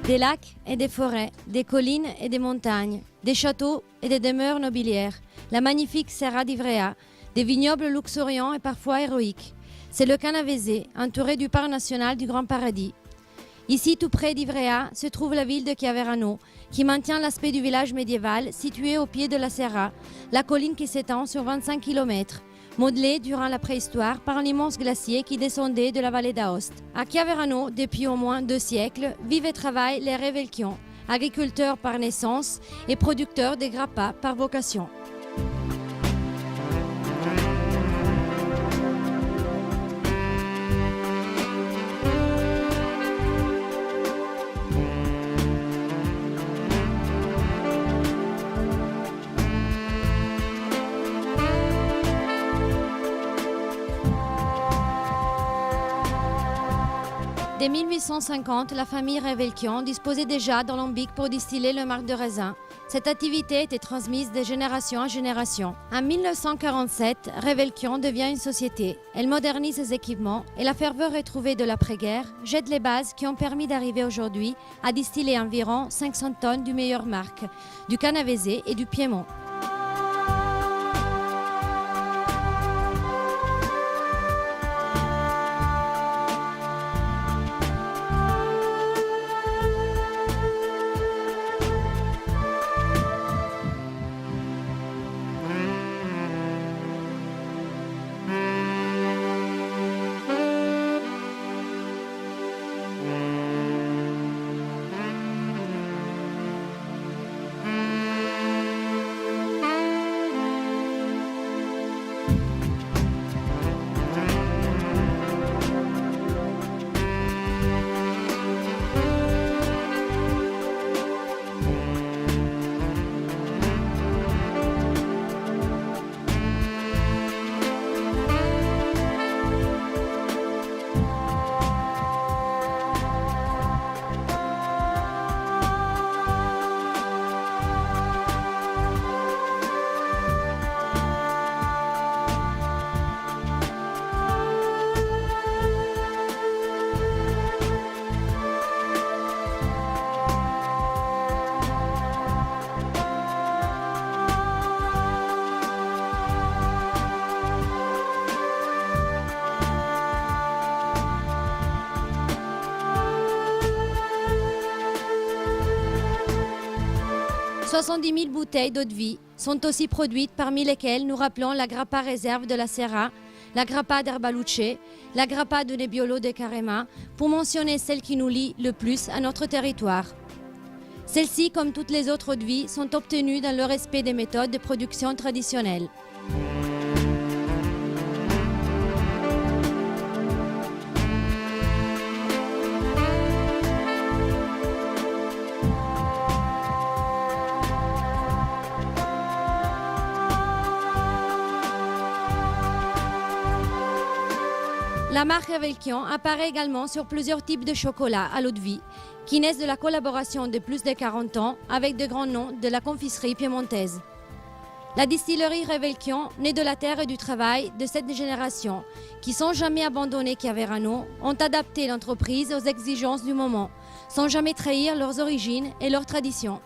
Des lacs et des forêts, des collines et des montagnes, des châteaux et des demeures nobiliaires, la magnifique Serra d'Ivrea, des vignobles luxuriants et parfois héroïques. C'est le Canavese, entouré du parc national du Grand Paradis. Ici, tout près d'Ivrea, se trouve la ville de Chiaverano, qui maintient l'aspect du village médiéval situé au pied de la Serra, la colline qui s'étend sur 25 km, modelée durant la préhistoire par un immense glacier qui descendait de la vallée d'Aoste. À Chiaverano, depuis au moins 2 siècles, vivent et travaillent les Revelchion, agriculteurs par naissance et producteurs de grappa par vocation. Dès 1850, la famille Revelchion disposait déjà d'alambics pour distiller le marc de raisin. Cette activité était transmise de génération en génération. En 1947, Revelchion devient une société. Elle modernise ses équipements et la ferveur retrouvée de l'après-guerre jette les bases qui ont permis d'arriver aujourd'hui à distiller environ 500 tonnes du meilleur marc, du Canavese et du Piémont. « 70 000 bouteilles d'eau-de-vie sont aussi produites, parmi lesquelles nous rappelons la grappa réserve de la Serra, la grappa d'Herbaluce, la grappa de Nebbiolo de Carema, pour mentionner celle qui nous lie le plus à notre territoire. Celles-ci, comme toutes les autres eaux-de-vie, sont obtenues dans le respect des méthodes de production traditionnelles. La marque Revelchion apparaît également sur plusieurs types de chocolat à l'eau-de-vie, qui naissent de la collaboration de plus de 40 ans avec de grands noms de la confiserie piémontaise. La distillerie Revelchion, née de la terre et du travail de cette génération, qui sans jamais abandonner Chiaverano, ont adapté l'entreprise aux exigences du moment, sans jamais trahir leurs origines et leurs traditions.